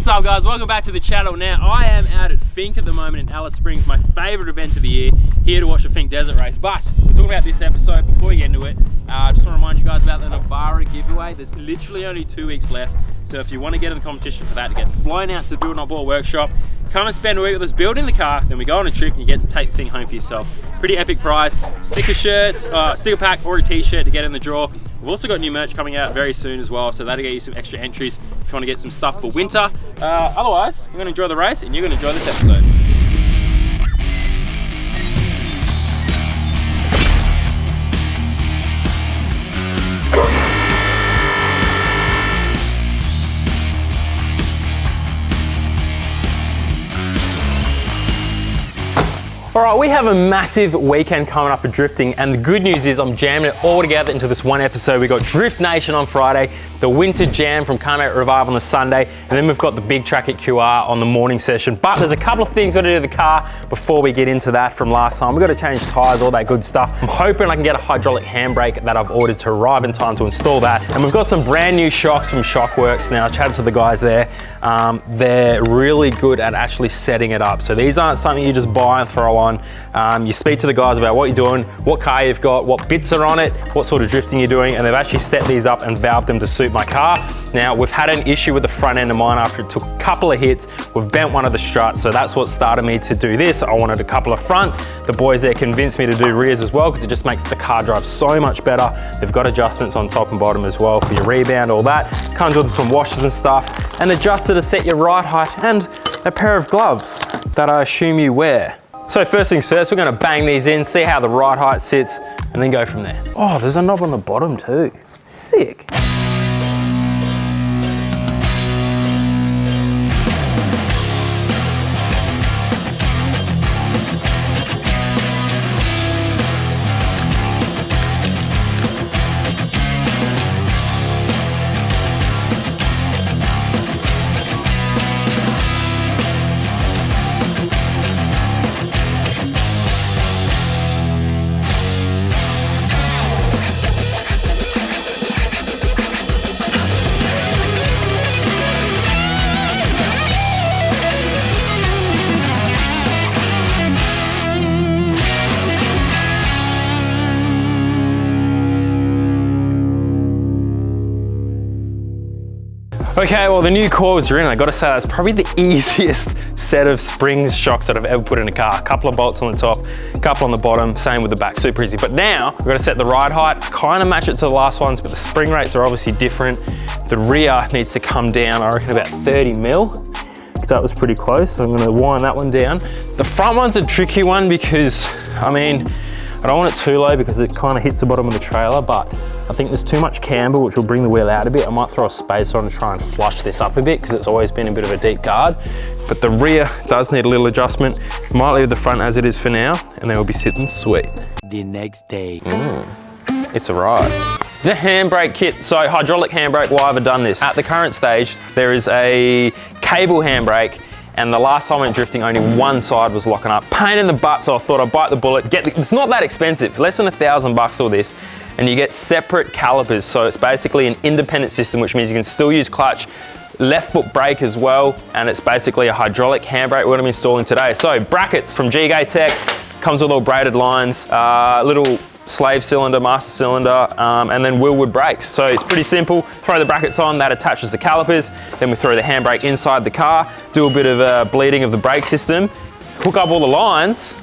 What's up guys, welcome back to the channel. Now I am out at Finke at the moment in Alice Springs, my favourite event of the year, here to watch the Finke Desert Race. But we're talking about this episode. Before we get into it, I just want to remind you guys about the NAV Giveaway. There's literally only 2 weeks left, so if you want to get in the competition for that, to get flown out to the Build Not Ball workshop, come and spend a week with us building the car, then we go on a trip and you get to take the thing home for yourself. Pretty epic prize. Sticker shirts, sticker pack or a t-shirt to get in the draw. We've also got new merch coming out very soon as well, so that'll get you some extra entries if you want to get some stuff for winter. Otherwise, you're going to enjoy the race and you're going to enjoy this episode. All right, we have a massive weekend coming up of drifting, and the good news is I'm jamming it all together into this one episode. We got Drift Nation on Friday, the Winter Jam from Carmate Revive on the Sunday, and then we've got the big track at QR on the morning session. But there's a couple of things we've got to do to the car before we get into that from last time. We've got to change tyres, all that good stuff. I'm hoping I can get a hydraulic handbrake that I've ordered to arrive in time to install that. And we've got some brand new shocks from Shockworks now. I chatted to the guys there. They're really good at actually setting it up. So these aren't something you just buy and throw on. You speak to the guys about what you're doing, what car you've got, what bits are on it, what sort of drifting you're doing, and they've actually set these up and valved them to suit my car. Now, we've had an issue with the front end of mine after it took a couple of hits. We've bent one of the struts, so that's what started me to do this. I wanted a couple of fronts. The boys there convinced me to do rears as well because it just makes the car drive so much better. They've got adjustments on top and bottom as well for your rebound, all that. Comes with some washers and stuff, an adjuster to set your ride height, and a pair of gloves that I assume you wear. So first things first, we're going to bang these in, see how the ride height sits, and then go from there. Oh, there's a knob on the bottom too. Sick. Okay, well the new coils are in. I gotta say that's probably the easiest set of springs shocks that I've ever put in a car. A couple of bolts on the top, a couple on the bottom, same with the back, super easy. But now I've gotta set the ride height, kind of match it to the last ones, but the spring rates are obviously different. The rear needs to come down, I reckon about 30 mil, because that was pretty close. So I'm gonna wind that one down. The front one's a tricky one because, I mean, I don't want it too low because it kind of hits the bottom of the trailer, but I think there's too much camber, which will bring the wheel out a bit. I might throw a spacer on to try and flush this up a bit because it's always been a bit of a deep guard. But the rear does need a little adjustment. Might leave the front as it is for now, and then we'll be sitting sweet. The next day. It's arrived. The handbrake kit. So hydraulic handbrake, why have I done this? At the current stage, there is a cable handbrake, and the last time I went drifting, only one side was locking up. Pain in the butt, so I thought I'd bite the bullet. It's not that expensive, less than $1,000 all this, and you get separate calipers. So it's basically an independent system, which means you can still use clutch, left foot brake as well, and it's basically a hydraulic handbrake we're gonna be installing today. So brackets from GK Tech, comes with all braided lines, little slave cylinder, master cylinder, and then wheelwood brakes. So it's pretty simple. Throw the brackets on, that attaches the calipers, then we throw the handbrake inside the car, do a bit of bleeding of the brake system, hook up all the lines,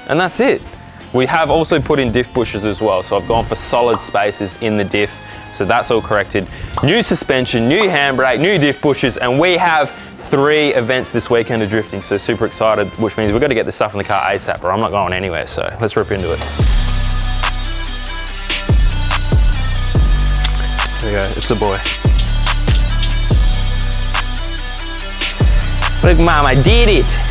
and that's it. We have also put in diff bushes as well, so I've gone for solid spaces in the diff, so that's all corrected. New suspension, new handbrake, new diff bushes, and we have 3 events this weekend of drifting, so super excited, which means we've got to get this stuff in the car ASAP or I'm not going anywhere, so let's rip into it. There we go, it's the boy. Look, Mom, I did it.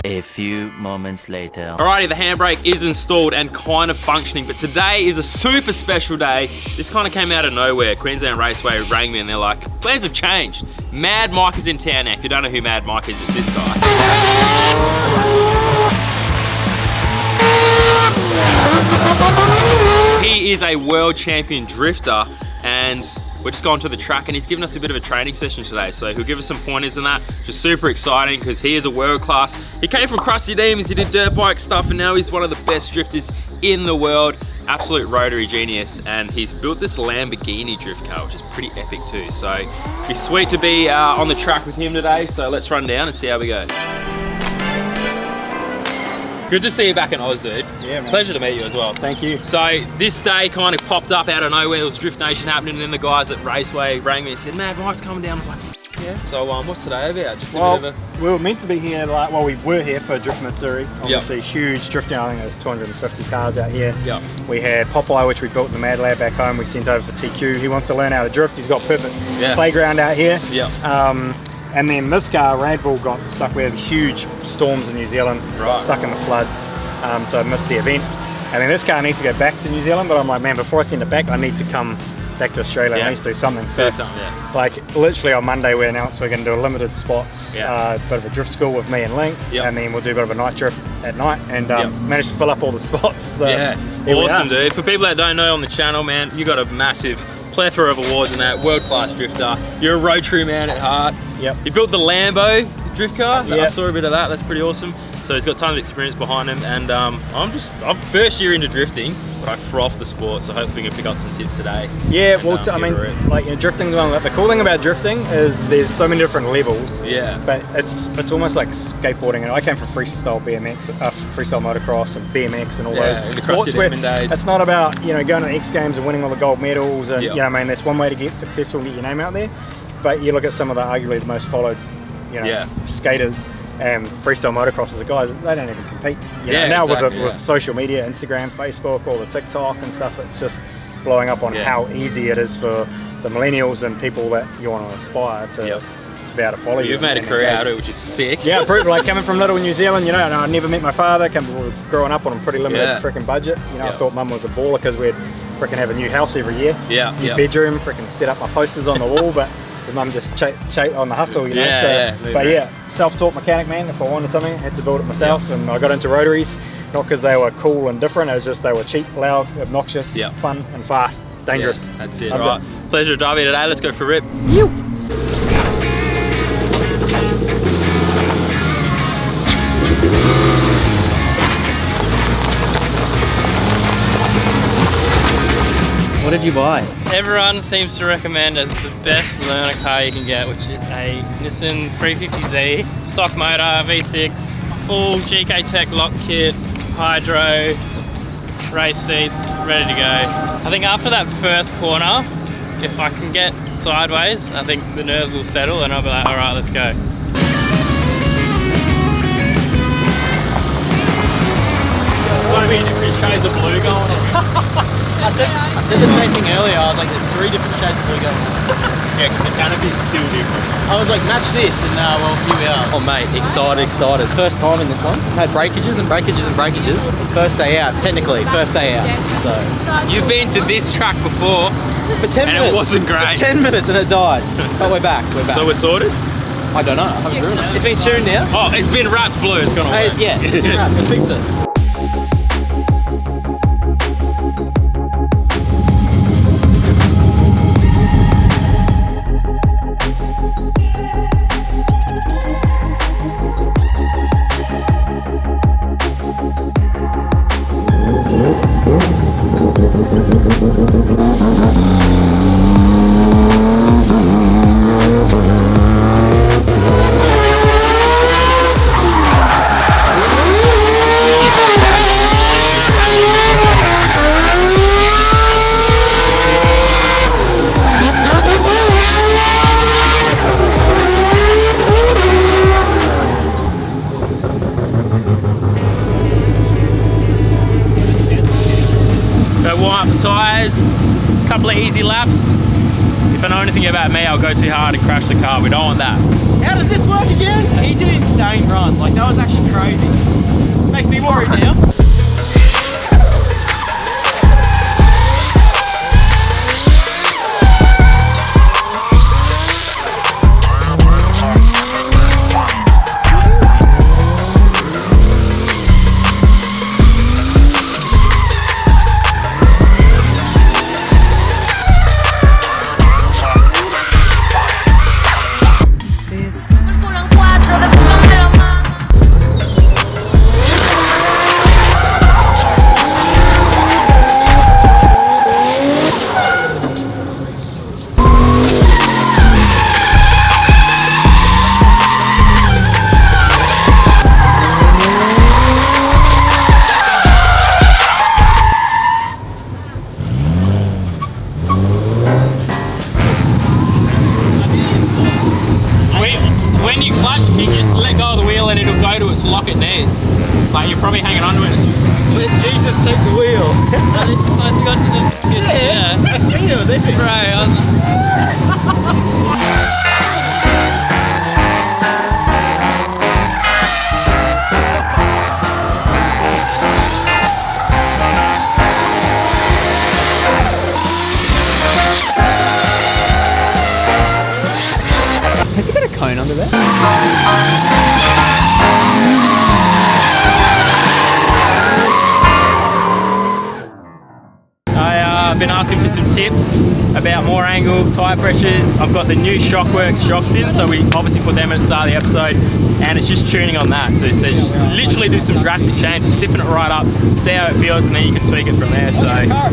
A few moments later. Alrighty, the handbrake is installed and kind of functioning, but today is a super special day. This kind of came out of nowhere. Queensland Raceway rang me and they're like, plans have changed. Mad Mike is in town now. If you don't know who Mad Mike is, it's this guy. He is a world champion drifter, and we're just going to the track and he's given us a bit of a training session today. So he'll give us some pointers and that, just super exciting because he is a world class. He came from Crusty Demons, he did dirt bike stuff, and now he's one of the best drifters in the world. Absolute rotary genius, and he's built this Lamborghini drift car, which is pretty epic too. So it'd be sweet to be on the track with him today. So let's run down and see how we go. Good to see you back in Oz, dude. Yeah, man. Pleasure to meet you as well. Thank you. So this day kind of popped up out of nowhere. There was Drift Nation happening, and then the guys at Raceway rang me and said, "Man, Mike's coming down." I was like, "Yeah." So what's today about? Just a bit of a... we were meant to be here, we were here for Drift Mitsuri. Obviously, huge drifting. I think there's 250 cars out here. Yep. We had Popeye, which we built in the Mad Lab back home. We sent over for TQ. He wants to learn how to drift. He's got perfect playground out here. Yeah. And then this car, Radbull, got stuck. We had huge storms in New Zealand. Got stuck in the floods. So I missed the event. And then this car needs to go back to New Zealand, but I'm like, man, before I send it back, I need to come back to Australia. I need to do something. So, like, literally on Monday, we announced we're going to do a limited spots, bit of a drift school with me and Link, and then we'll do a bit of a night drift at night, and managed to fill up all the spots. So awesome, dude. For people that don't know on the channel, man, you got a massive plethora of awards in that, world-class drifter. You're a rotary man at heart. Yep. You built the Lambo drift car. I saw a bit of that. That's pretty awesome. So he's got tons of experience behind him, and I'm first year into drifting, but I froth the sport, so hopefully we can pick up some tips today. Yeah, and, well, I mean, like, drifting's one. The cool thing about drifting is there's so many different levels. Yeah. But it's almost like skateboarding, and I came from freestyle BMX, freestyle motocross, and BMX, and all those sports where it's not about going to the X Games and winning all the gold medals, and I mean, that's one way to get successful and get your name out there. But you look at some of the arguably the most followed, skaters. And freestyle motocrossers, the guys, they don't even compete. Now with social media, Instagram, Facebook, all the TikTok and stuff, it's just blowing up on how easy it is for the millennials and people that you want to aspire to be able to follow you. You've made a career out of it, which is sick. Yeah, like coming from little New Zealand, and I never met my father, growing up on a pretty limited freaking budget. I thought mum was a baller because we'd freaking have a new house every year. New bedroom, freaking set up my posters on the wall, but the mum just on the hustle, self-taught mechanic, man. If I wanted something, I had to build it myself, and I got into rotaries, not because they were cool and different, it was just they were cheap, loud, obnoxious, fun and fast, dangerous. That's it, right. Pleasure driving today, let's go for a rip. What did you buy? Everyone seems to recommend as the best learner car you can get, which is a Nissan 350Z, stock motor, V6, full GK Tech lock kit, hydro, race seats, ready to go. I think after that first corner, if I can get sideways, I think the nerves will settle and I'll be like, all right, let's go. What do you mean, different shades of blue going on? I said the same thing earlier. I was like, there's 3 different shades of blue going on. Yeah, because the canopy's still different. I was like, match this, and well, here we are. Oh mate, excited. First time in this one. Had breakages and breakages and breakages. It's first day out, technically, first day out. So you've been to this track before, for 10 minutes. It wasn't great. For 10 minutes and it died. But we're back. So we're sorted? I don't know. I haven't driven it. It's been tuned now. Oh, it's been wrapped blue. It's gonna work. Yeah, it's been wrapped. We'll fix it. Couple of easy laps. If I know anything about me, I'll go too hard and crash the car. We don't want that. How does this work again? He did an insane run. Like mate, that was actually crazy. Makes me worried now. When you clutch kick, just let go of the wheel and it'll go to its lock it needs. Like you're probably hanging onto it. Let Jesus take the wheel. Yeah, I seen it, was epic. Has he got a cone under there? I've been asking for some tips about more angle, tire pressures. I've got the new Shockworks shocks in, so we obviously put them at the start of the episode, and it's just tuning on that. So it says literally do some drastic changes, stiffen it right up, see how it feels, and then you can tweak it from there. So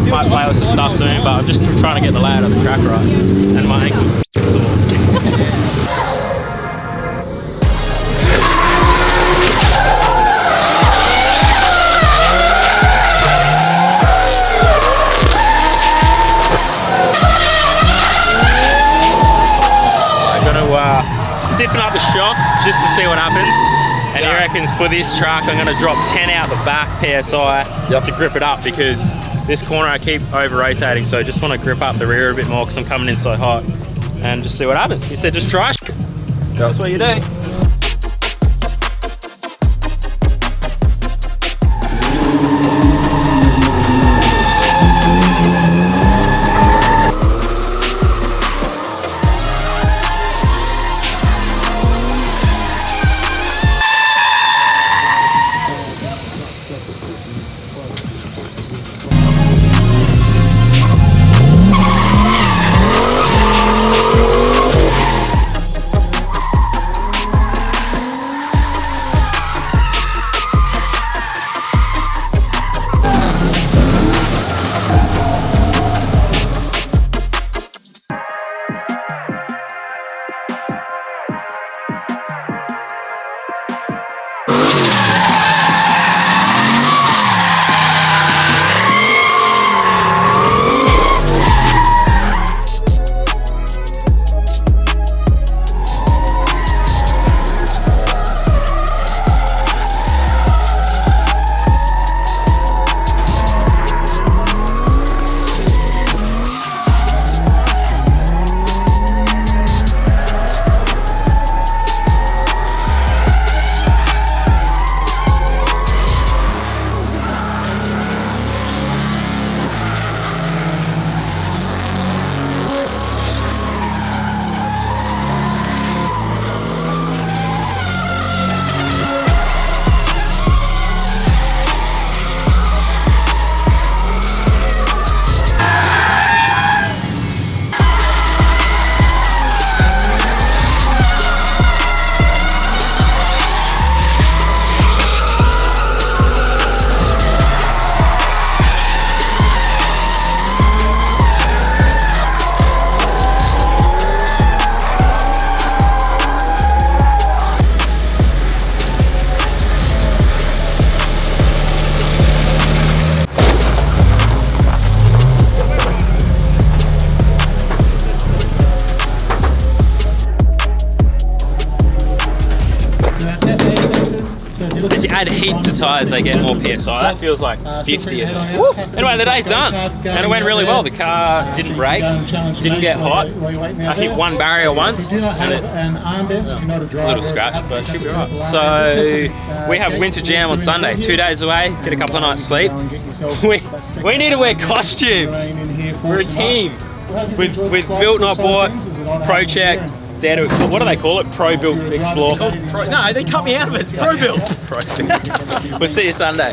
might play with some stuff soon, but I'm just trying to get the layout of the track right, and my ankle's sore. Stiffen up the shocks just to see what happens, and he reckons for this track I'm going to drop 10 out the back PSI to grip it up, because this corner I keep over rotating, so I just want to grip up the rear a bit more because I'm coming in so hot, and just see what happens. He said just try. That's what you do. As you add heat to tyres, they get more PSI. That feels like 50 in there. Woo! Anyway, the day's done. And it went really well. The car didn't break, didn't get hot. I hit one barrier once, and it, a little scratch, but it should be right. So, we have Winter Jam on Sunday, 2 days away, get a couple of nights sleep. We need to wear costumes. We're a team. With Built Not Bought, Pro Check, Dare to Explore. What do they call it? Pro Built Explore. No, they cut me out of it. It's Pro Built. We'll see you Sunday.